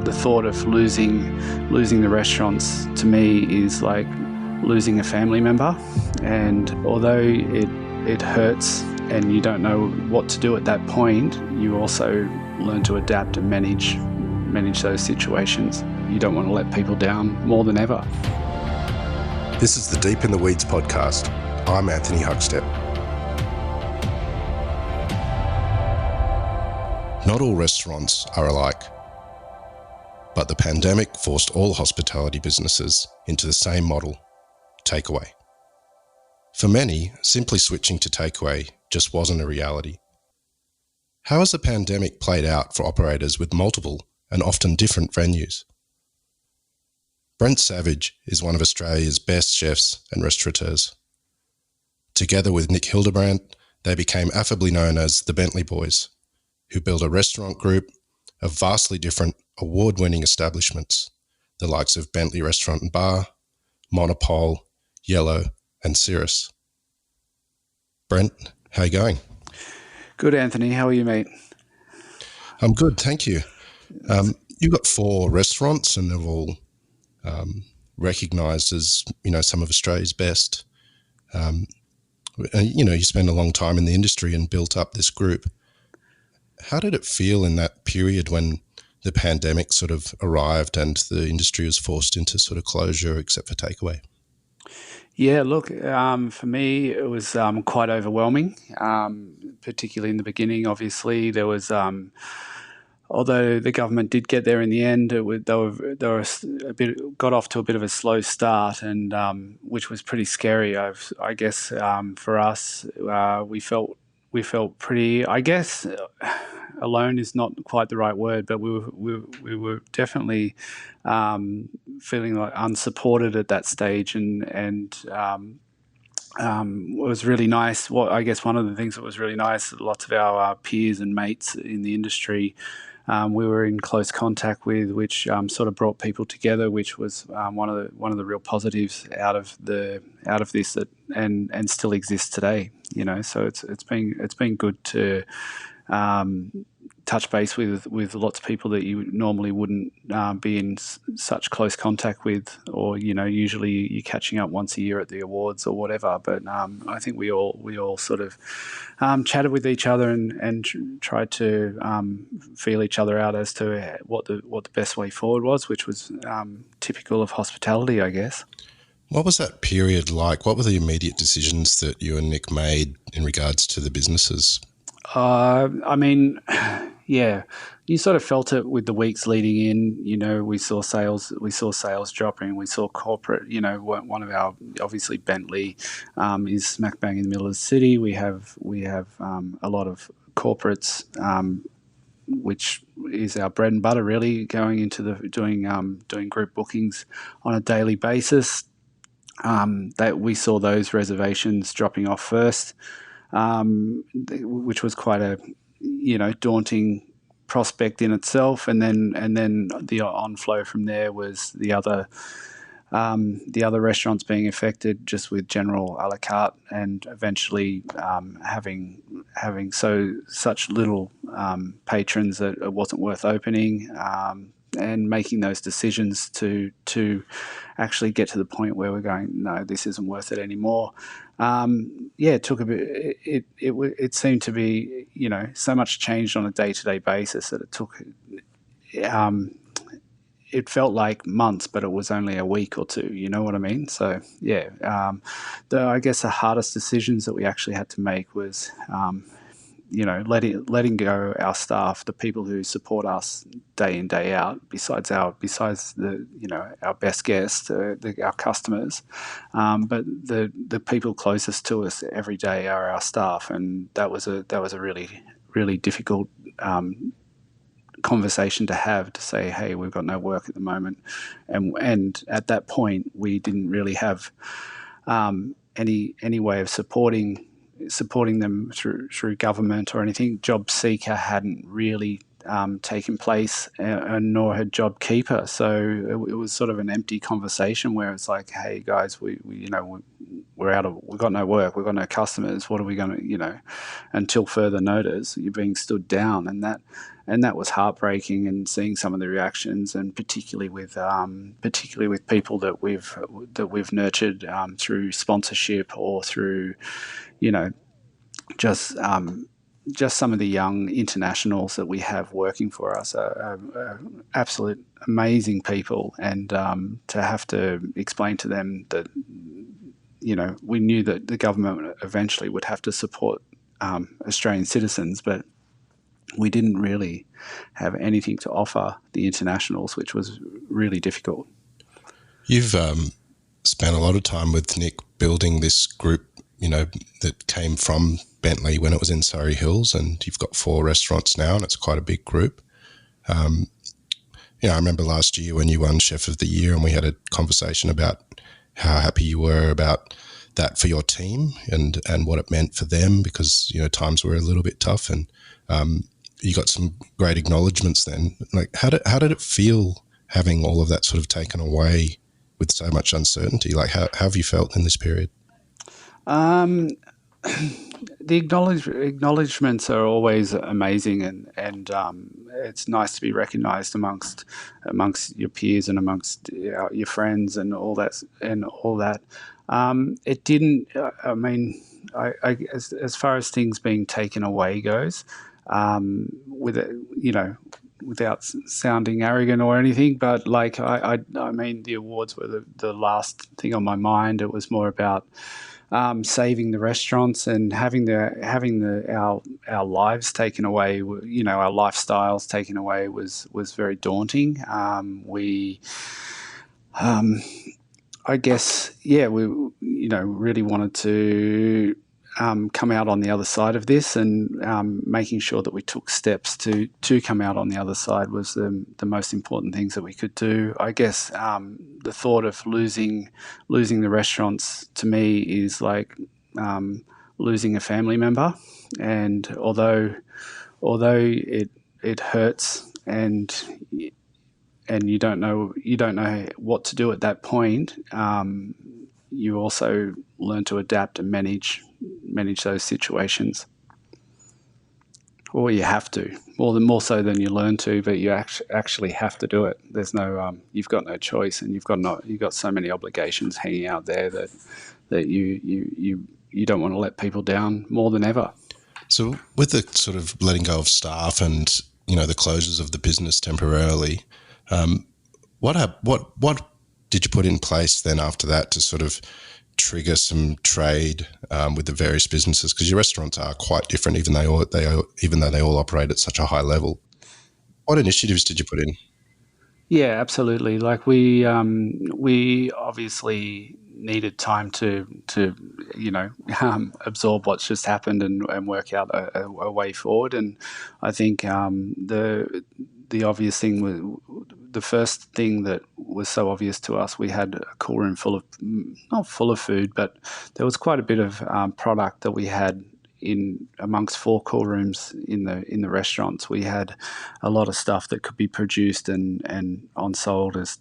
the thought of losing the restaurants to me is like losing a family member, and although it hurts and you don't know what to do at that point, you also learn to adapt and manage those situations. You don't want to let people down more than ever. This is the Deep in the Weeds podcast. I'm Anthony Huckstep. Not all restaurants are alike, but the pandemic forced all hospitality businesses into the same model, takeaway. For many, simply switching to takeaway just wasn't a reality. How has the pandemic played out for operators with multiple and often different venues? Brent Savage is one of Australia's best chefs and restaurateurs. Together with Nick Hildebrandt, they became affably known as the Bentley Boys, who built a restaurant group of vastly different award-winning establishments, the likes of Bentley Restaurant Bar, Monopole, Yellow, and Cirrus. Brent, how are you going? Good, Anthony. How are you, mate? I'm good, thank you. You've got 4 restaurants and they're all recognised as, some of Australia's best. You spend a long time in the industry and built up this group. How did it feel in that period when the pandemic sort of arrived and the industry was forced into sort of closure except for takeaway? Yeah, look, for me, it was quite overwhelming, particularly in the beginning. Obviously, there was, although the government did get there in the end, they were got off to a bit of a slow start, and which was pretty scary. I guess for us, we felt pretty. I guess alone is not quite the right word, but we were definitely feeling like unsupported at that stage, and it was really nice. I guess one of the things that was really nice, lots of our peers and mates in the industry, we were in close contact with, which sort of brought people together, which was one of the real positives out of this that and still exists today. So it's been good to touch base with lots of people that you normally wouldn't be in such close contact with, or usually you're catching up once a year at the awards or whatever. But I think we all sort of chatted with each other and tried to feel each other out as to what the best way forward was, which was typical of hospitality, I guess. What was that period like? What were the immediate decisions that you and Nick made in regards to the businesses? Yeah, you sort of felt it with the weeks leading in. We saw sales dropping. We saw corporate. One of our, obviously Bentley is smack bang in the middle of the city. We have a lot of corporates, which is our bread and butter, really, going into doing group bookings on a daily basis. That we saw those reservations dropping off first, which was quite a daunting prospect in itself, and then the on-flow from there was the other restaurants being affected just with general a la carte, and eventually having such little patrons that it wasn't worth opening, and making those decisions to actually get to the point where we're going, no, this isn't worth it anymore. It took a bit. It seemed to be, so much changed on a day-to-day basis that it took. It felt like months, but it was only a week or two. You know what I mean? So I guess the hardest decisions that we actually had to make was, letting go our staff, the people who support us day in, day out, besides the our best guests, our customers, but the people closest to us every day are our staff, and that was a really, really difficult conversation to have, to say, hey, we've got no work at the moment, and at that point we didn't really have any way of supporting them through government or anything. Job Seeker hadn't really taken place, and nor had Job Keeper. So it was sort of an empty conversation where it's like, hey guys, we've got no work, we've got no customers. What are we going to, until further notice, you're being stood down, and that was heartbreaking. And seeing some of the reactions, and particularly with people that we've nurtured through sponsorship or through, just some of the young internationals that we have working for us are absolute amazing people, and to have to explain to them that we knew that the government eventually would have to support Australian citizens, but we didn't really have anything to offer the internationals, which was really difficult. You've spent a lot of time with Nick building this group, that came from Bentley when it was in Surrey Hills, and you've got 4 restaurants now, and it's quite a big group. I remember last year when you won Chef of the Year, and we had a conversation about how happy you were about that for your team and what it meant for them, because, times were a little bit tough, and you got some great acknowledgements then. Like, how did it feel having all of that sort of taken away with so much uncertainty? Like, how have you felt in this period? The acknowledgements are always amazing, and it's nice to be recognised amongst your peers and amongst your friends and all that. It didn't. I mean, as far as things being taken away goes, without sounding arrogant or anything, but like I mean, the awards were the last thing on my mind. It was more about saving the restaurants and having our lives taken away. Our lifestyles taken away was very daunting. I guess, we really wanted to come out on the other side of this, and making sure that we took steps to come out on the other side was the most important things that we could do. I guess the thought of losing the restaurants to me is like losing a family member, and although it hurts, and you don't know what to do at that point, you also learn to adapt and manage those situations. Or you have to, more so than you learn to, but you actually have to do it. There's no, you've got no choice, and you've got so many obligations hanging out there that you don't want to let people down more than ever. So with the sort of letting go of staff and the closures of the business temporarily, what did you put in place then after that to sort of trigger some trade with the various businesses? Because your restaurants are quite different, even though they all operate at such a high level. What initiatives did you put in? Yeah, absolutely. Like we obviously needed time to absorb what's just happened and work out a way forward. And I think the obvious thing was, the first thing that was so obvious to us, we had a cool room not full of food, but there was quite a bit of product that we had in amongst 4 cool rooms in the restaurants. We had a lot of stuff that could be produced and on sold as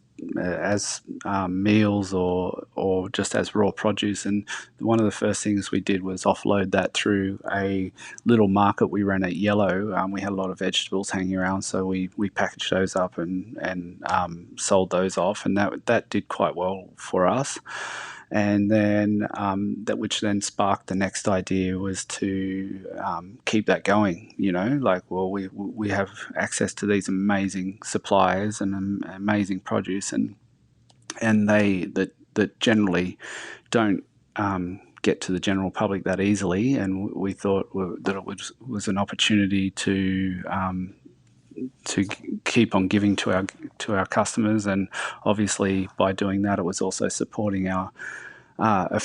meals or just as raw produce. And one of the first things we did was offload that through a little market we ran at Yellow. We had a lot of vegetables hanging around, so we packaged those up and sold those off, and that did quite well for us. And then which then sparked the next idea was to keep that going. We have access to these amazing suppliers and amazing produce, and they that generally don't get to the general public that easily. And we thought that it was an opportunity to keep on giving to our customers, and obviously by doing that, it was also supporting our a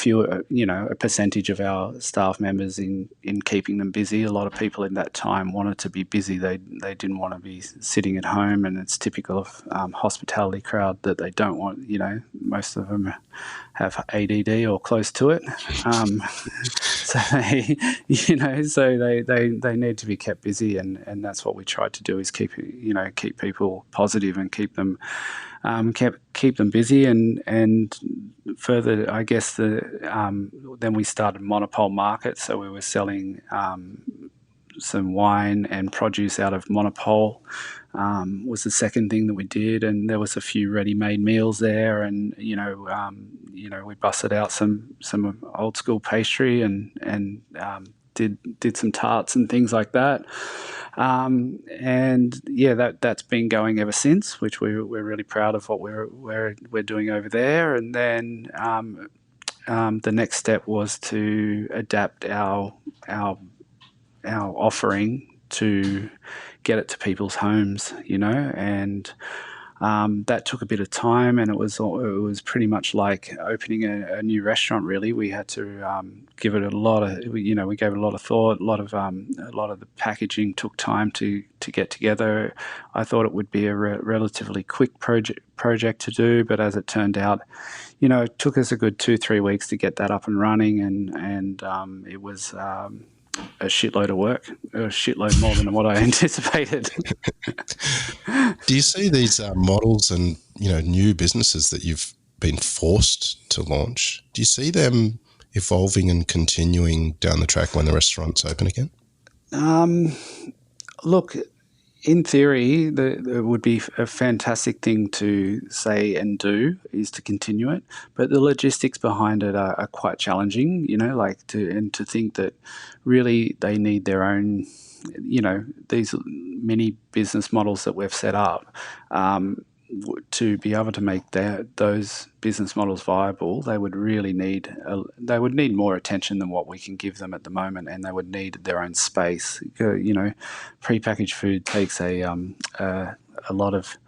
percentage of our staff members in keeping them busy. A lot of people in that time wanted to be busy. They didn't want to be sitting at home, and it's typical of hospitality crowd that they don't want. Most of them have ADD or close to it, so they need to be kept busy, and that's what we tried to do, is keep people positive and keep them keep them busy, and further, I guess then we started Monopole Market, so we were selling some wine and produce out of Monopole. Was the second thing that we did, and there was a few ready-made meals there, and we busted out some old school pastry and did some tarts and things like that. And yeah, that's been going ever since, which we're really proud of what we're doing over there. And then the next step was to adapt our offering to get it to people's homes, and that took a bit of time, and it was pretty much like opening a new restaurant. Really, we had to give it a lot of, we gave it a lot of thought. A lot of the packaging took time to get together. I thought it would be a relatively quick project to do, but as it turned out, it took us a good 2-3 weeks to get that up and running, and it was a shitload of work, a shitload more than what I anticipated. Do you see these models and new businesses that you've been forced to launch? Do you see them evolving and continuing down the track when the restaurants open again? Look, in theory, it would be a fantastic thing to say and do is to continue it, but the logistics behind it are quite challenging. To think that really they need their own, these mini business models that we've set up. To be able to make those business models viable, they would really need more attention than what we can give them at the moment, and they would need their own space. Prepackaged food takes a lot of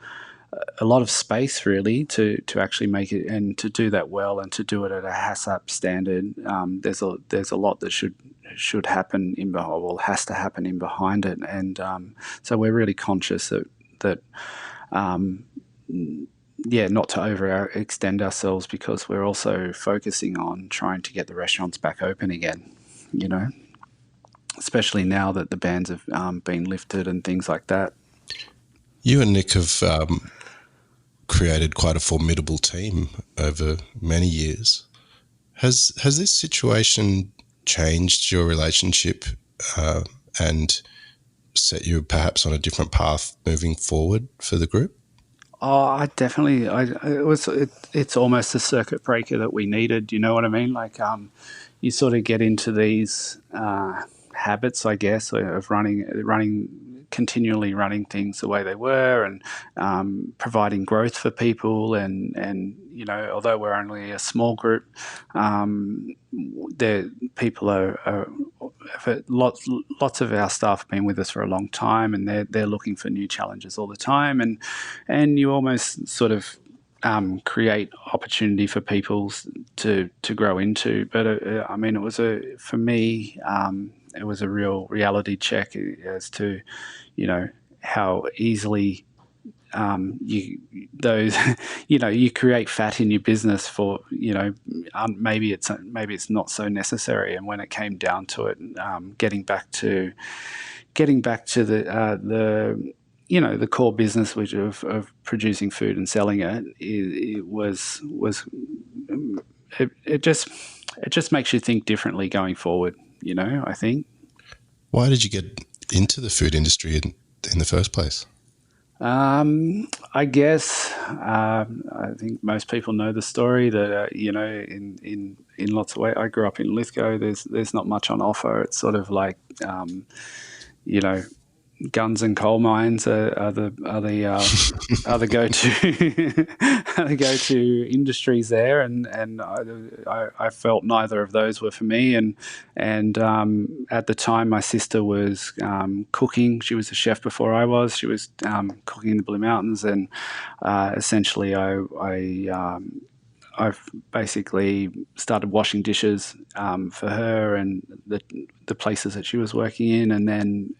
space really to actually make it, and to do that well, and to do it at a HACCP standard. There's a lot that should happen has to happen in behind it, and so we're really conscious that not to overextend ourselves, because we're also focusing on trying to get the restaurants back open again, especially now that the bans have been lifted and things like that. You and Nick have created quite a formidable team over many years. Has this situation changed your relationship and set you perhaps on a different path moving forward for the group? Oh, I definitely. It's almost a circuit breaker that we needed. You know what I mean? Like, you sort of get into these habits, I guess, of continually running things the way they were, and providing growth for people. And although we're only a small group, people are lots of our staff have been with us for a long time, and they're looking for new challenges all the time, and you almost sort of create opportunity for people to grow into. But it was for me, it was a real reality check as to how easily you create fat in your business for maybe it's not so necessary. And when it came down to it, getting back to the core business, which of producing food and selling it, it just makes you think differently going forward. I think. Why did you get into the food industry in the first place? I guess I think most people know the story that in lots of ways. I grew up in Lithgow. There's not much on offer. It's sort of like guns and coal mines are the go-to industries there, and I felt neither of those were for me. And at the time, my sister was cooking. She was a chef before I was. She was cooking in the Blue Mountains, and essentially I've basically started washing dishes for her and the places that she was working in, and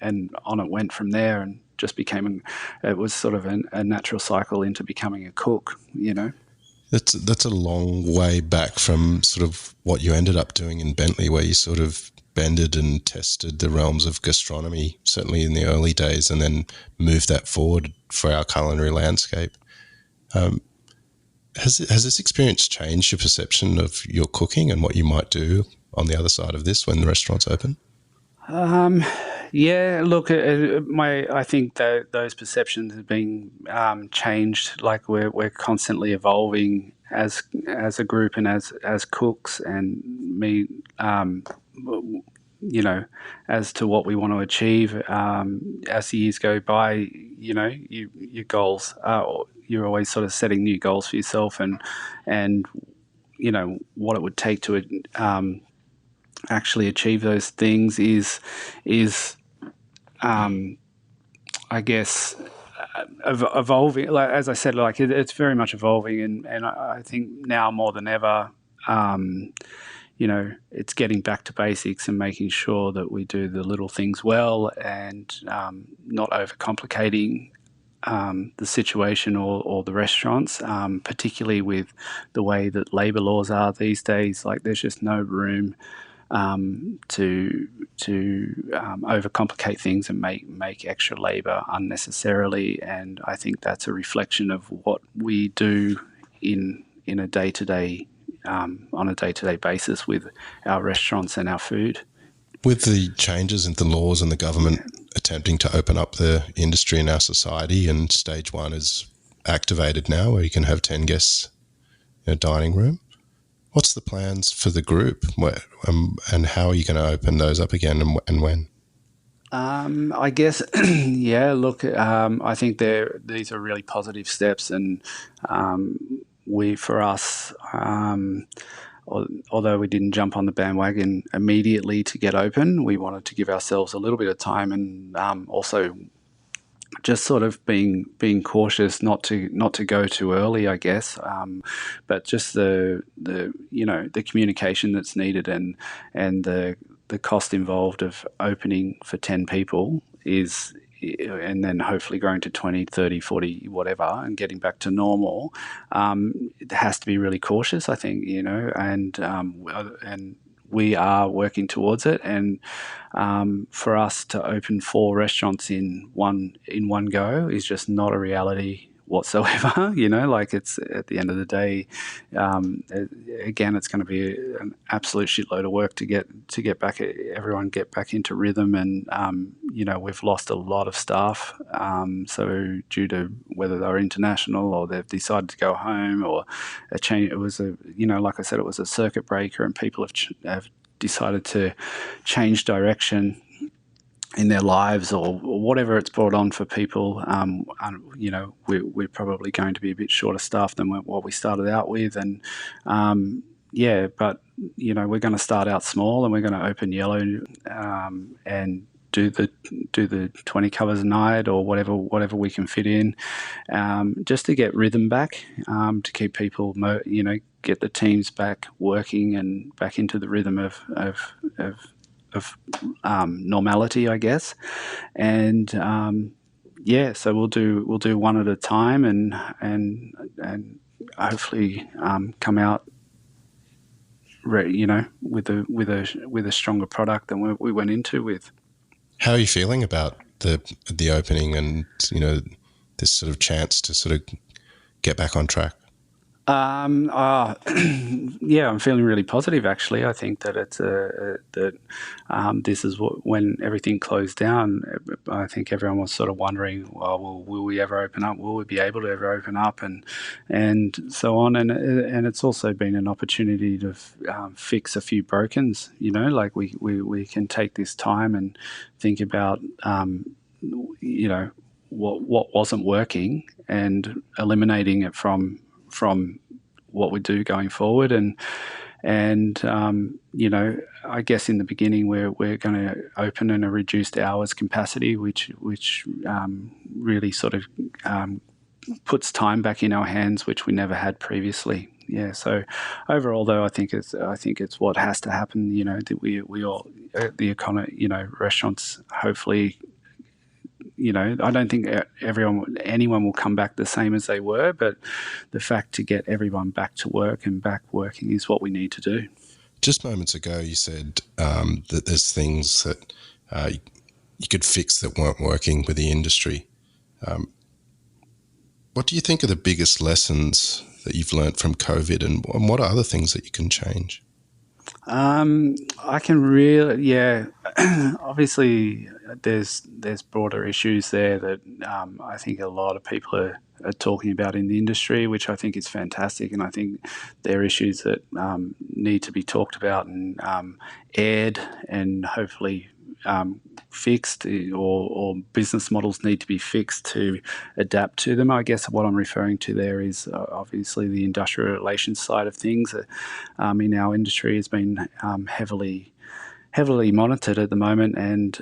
on it went from there, and just it was sort of a natural cycle into becoming a cook. That's a long way back from sort of what you ended up doing in Bentley, where you sort of bended and tested the realms of gastronomy, certainly in the early days, and then moved that forward for our culinary landscape. Has this experience changed your perception of your cooking and what you might do on the other side of this when the restaurant's open? Yeah, look, I think that those perceptions have been changed. Like we're constantly evolving as a group and as cooks, and me, you know, as to what we want to achieve. As the years go by, your goals are, you're always sort of setting new goals for yourself, and what it would take to actually achieve those things is I guess evolving. Like, as I said, like it's very much evolving, and I think now more than ever, it's getting back to basics and making sure that we do the little things well, and not overcomplicating the situation or the restaurants, particularly with the way that labour laws are these days. Like there's just no room to overcomplicate things and make extra labour unnecessarily. And I think that's a reflection of what we do in a day-to-day on a day-to-day basis with our restaurants and our food. With the changes in the laws and the government attempting to open up the industry in our society, and stage 1 is activated now, where you can have 10 guests in a dining room, what's the plans for the group, and how are you going to open those up again, and when? I guess, yeah, look, I think these are really positive steps, and for us, although we didn't jump on the bandwagon immediately to get open, we wanted to give ourselves a little bit of time, and also just sort of being cautious not to go too early, I guess, but just the communication that's needed, and the cost involved of opening for 10 people is, and then hopefully growing to 20, 30, 40, whatever, and getting back to normal, it has to be really cautious, I think, and we are working towards it. And for us to open 4 restaurants in one go is just not a reality whatsoever. Like, it's, at the end of the day, again, it's going to be an absolute shitload of work to get everyone back into rhythm. And we've lost a lot of staff, so due to whether they're international or they've decided to go home, or a change. It was like I said, it was a circuit breaker, and people have decided to change direction in their lives, or whatever it's brought on for people. We're probably going to be a bit shorter staffed than what we started out with, and but we're going to start out small, and we're going to open yellow, and do the 20 covers a night, or whatever we can fit in, just to get rhythm back, to keep people get the teams back working and back into the rhythm of normality, I guess. And so we'll do one at a time, and hopefully come out with a stronger product than we went into with. How are you feeling about the opening, and this sort of chance to sort of get back on track? I'm feeling really positive, actually. I think that it's this is when everything closed down. I think everyone was sort of wondering, well, will we ever open up? Will we be able to ever open up? And so on. And it's also been an opportunity to fix a few brokens. Like we can take this time and think about what wasn't working, and eliminating it from what we do going forward. And I guess in the beginning we're going to open in a reduced hours capacity, which really sort of puts time back in our hands, which we never had previously. Yeah. So overall, though, I think it's what has to happen. That we all, the economy, restaurants, hopefully. I don't think anyone will come back the same as they were, but the fact to get everyone back to work and back working is what we need to do. Just moments ago, you said that there's things that you could fix that weren't working with the industry. What do you think are the biggest lessons that you've learnt from COVID, and what are other things that you can change? I can really, yeah. Obviously, there's broader issues there that I think a lot of people are talking about in the industry, which I think is fantastic, and I think they're issues that need to be talked about and aired, and hopefully fixed, or business models need to be fixed to adapt to them. I guess what I'm referring to there is obviously the industrial relations side of things in our industry has been heavily monitored at the moment, and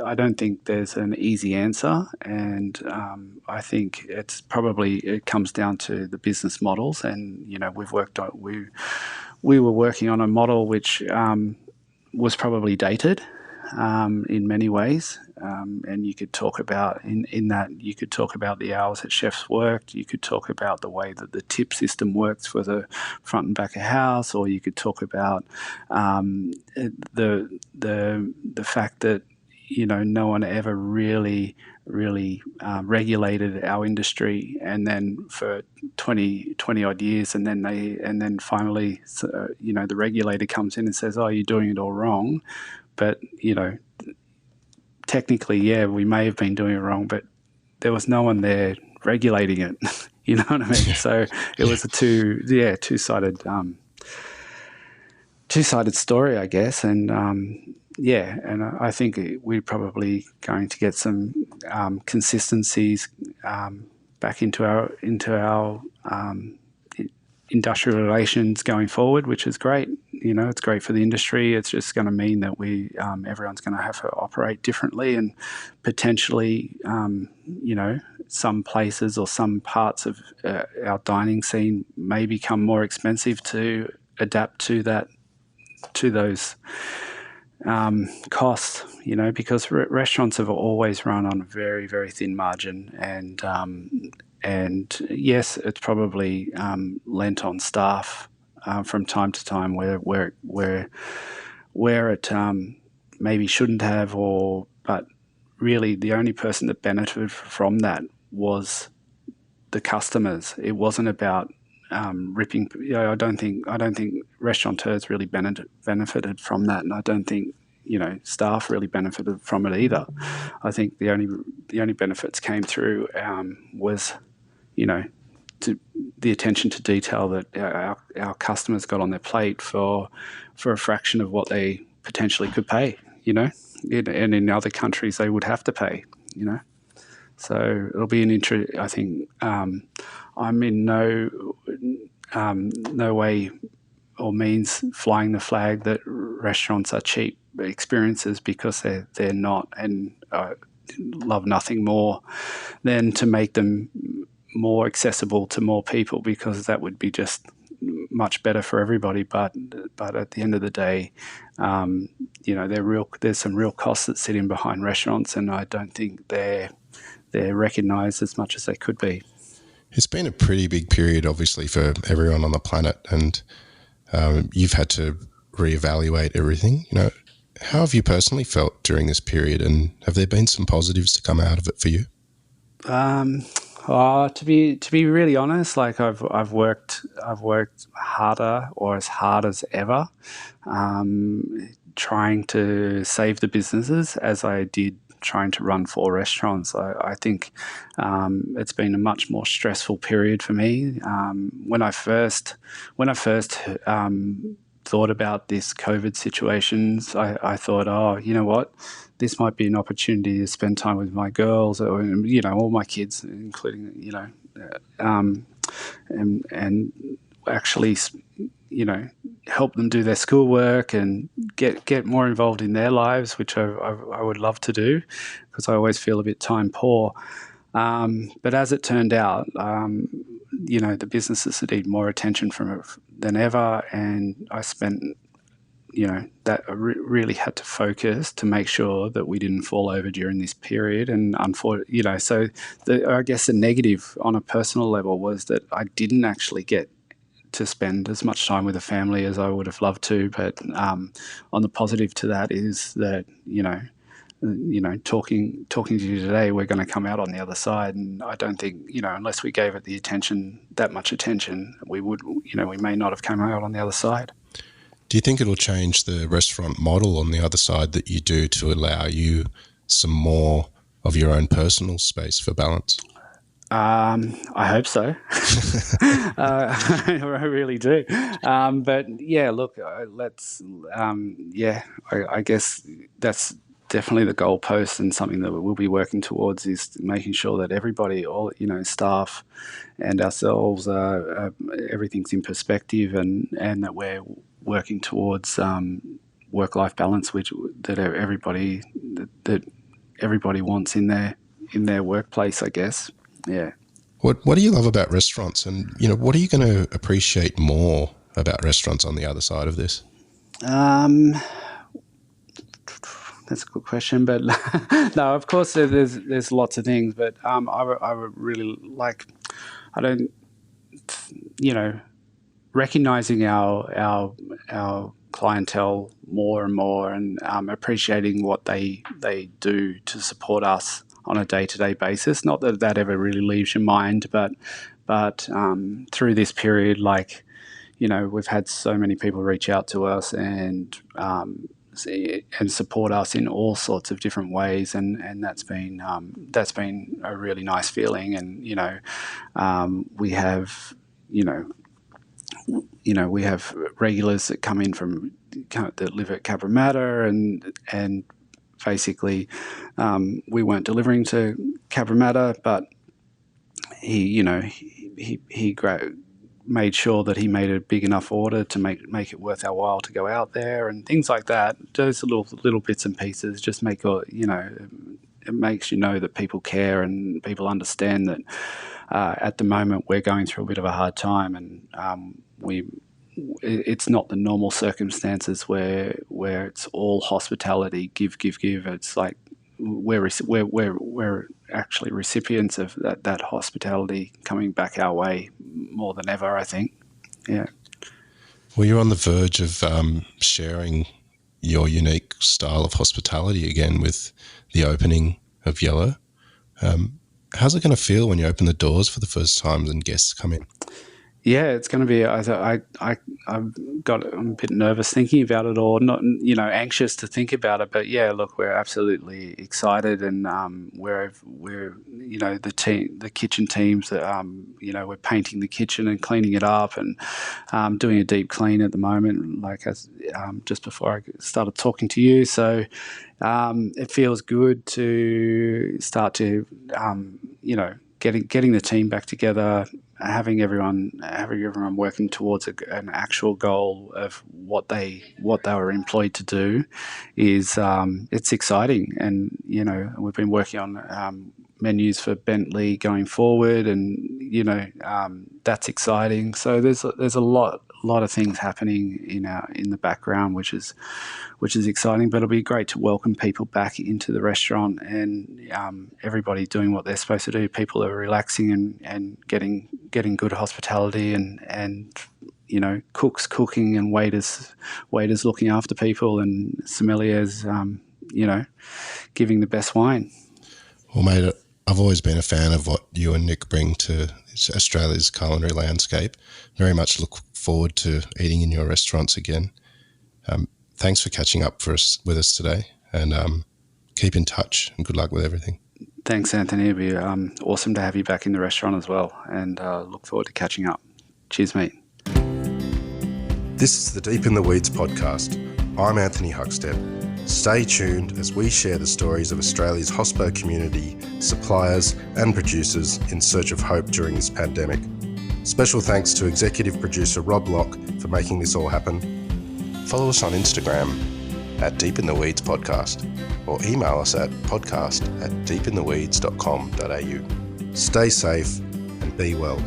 I don't think there's an easy answer, and I think it comes down to the business models, and we were working on a model which was probably dated in many ways. And you could talk about in that you could talk about the hours that chefs worked. You could talk about the way that the tip system works for the front and back of house, or you could talk about the fact that no one ever really regulated our industry, and then for 20 odd years, and then finally the regulator comes in and says, oh, you're doing it all wrong. But technically, yeah, we may have been doing it wrong, but there was no one there regulating it. You know what I mean? So it was a two-sided story, I guess. And and I think we're probably going to get some consistencies back into our industrial relations going forward, which is great. It's great for the industry. It's just going to mean that everyone's going to have to operate differently, and potentially, some places or some parts of our dining scene may become more expensive to adapt to those costs. Because restaurants have always run on a very, very thin margin, and yes, it's probably lent on staff from time to time where it maybe shouldn't have, but really the only person that benefited from that was the customers. It wasn't about ripping. I don't think restaurateurs really benefited from that, and I don't think staff really benefited from it either. I think the only benefits came through was the attention to detail that our customers got on their plate for a fraction of what they potentially could pay. And in other countries they would have to pay. So it'll be I think I'm in no way or means flying the flag that restaurants are cheap experiences, because they're not, and I love nothing more than to make them more accessible to more people, because that would be just much better for everybody. But at the end of the day, there's some real costs that sit in behind restaurants, and I don't think they're recognised as much as they could be. It's been a pretty big period, obviously, for everyone on the planet, and you've had to reevaluate everything. How have you personally felt during this period, and have there been some positives to come out of it for you? To be really honest, like I've worked harder, or as hard as ever, trying to save the businesses as I did trying to run 4 restaurants. I think it's been a much more stressful period for me. When I first thought about this COVID situations, I thought, oh, you know what, this might be an opportunity to spend time with my girls, or all my kids, including and actually help them do their schoolwork and get more involved in their lives, which I would love to do, because I always feel a bit time poor. But as it turned out, the businesses need more attention than ever, and I spent, that I really had to focus to make sure that we didn't fall over during this period. And so I guess the negative on a personal level was that I didn't actually get to spend as much time with the family as I would have loved to. But on the positive to that is that, talking to you today, we're going to come out on the other side. And I don't think, unless we gave it that much attention, we may not have come out on the other side. Do you think it'll change the restaurant model on the other side that you do to allow you some more of your own personal space for balance? I hope so. I really do. But yeah, look, I guess that's definitely the goalpost, and something that we'll be working towards is making sure that everybody, all staff and ourselves, everything's in perspective, and that we're working towards work-life balance, that everybody wants in their workplace, I guess. Yeah. What do you love about restaurants, and what are you going to appreciate more about restaurants on the other side of this? That's a good question, but no, of course there's lots of things, but I would really like, recognizing our clientele more and more, and appreciating what they do to support us on a day-to-day basis. Not that ever really leaves your mind, but through this period, we've had so many people reach out to us and support us in all sorts of different ways, and that's been a really nice feeling. And we have we have regulars that come in that live at Cabramatta, and basically we weren't delivering to Cabramatta, but he made sure that he made a big enough order to make it worth our while to go out there, and things like that. Those little bits and pieces just it makes that people care and people understand that at the moment we're going through a bit of a hard time, and it's not the normal circumstances where it's all hospitality, give. It's like we're actually recipients of that hospitality coming back our way more than ever, I think. Yeah. Well, you're on the verge of sharing your unique style of hospitality again with the opening of Yellow. How's it going to feel when you open the doors for the first time and guests come in? Yeah, it's going to be. I'm a bit nervous thinking about it, or not, anxious to think about it. But yeah, look, we're absolutely excited, and we're the kitchen teams that we're painting the kitchen and cleaning it up, and doing a deep clean at the moment. Just before I started talking to you, so it feels good to start to getting the team back together. Having everyone working towards an actual goal of what they were employed to do is it's exciting, and we've been working on menus for Bentley going forward, and that's exciting. So there's a lot of things happening in the background, which is exciting. But it'll be great to welcome people back into the restaurant, and everybody doing what they're supposed to do. People are relaxing and getting good hospitality, and cooks cooking, and waiters looking after people, and sommeliers giving the best wine. Well, mate, I've always been a fan of what you and Nick bring to Australia's culinary landscape. Very much look forward to eating in your restaurants again. Thanks for catching up with us today, and keep in touch, and good luck with everything. Thanks, Anthony. It'd be awesome to have you back in the restaurant as well, and look forward to catching up. Cheers, mate. This is the Deep in the Weeds podcast. I'm Anthony Huckstep. Stay tuned as we share the stories of Australia's hospo community, suppliers and producers in search of hope during this pandemic. Special thanks to executive producer Rob Locke for making this all happen. Follow us on Instagram at Deep in the Weeds Podcast, or email us at podcast@deepintheweeds.com.au. Stay safe and be well.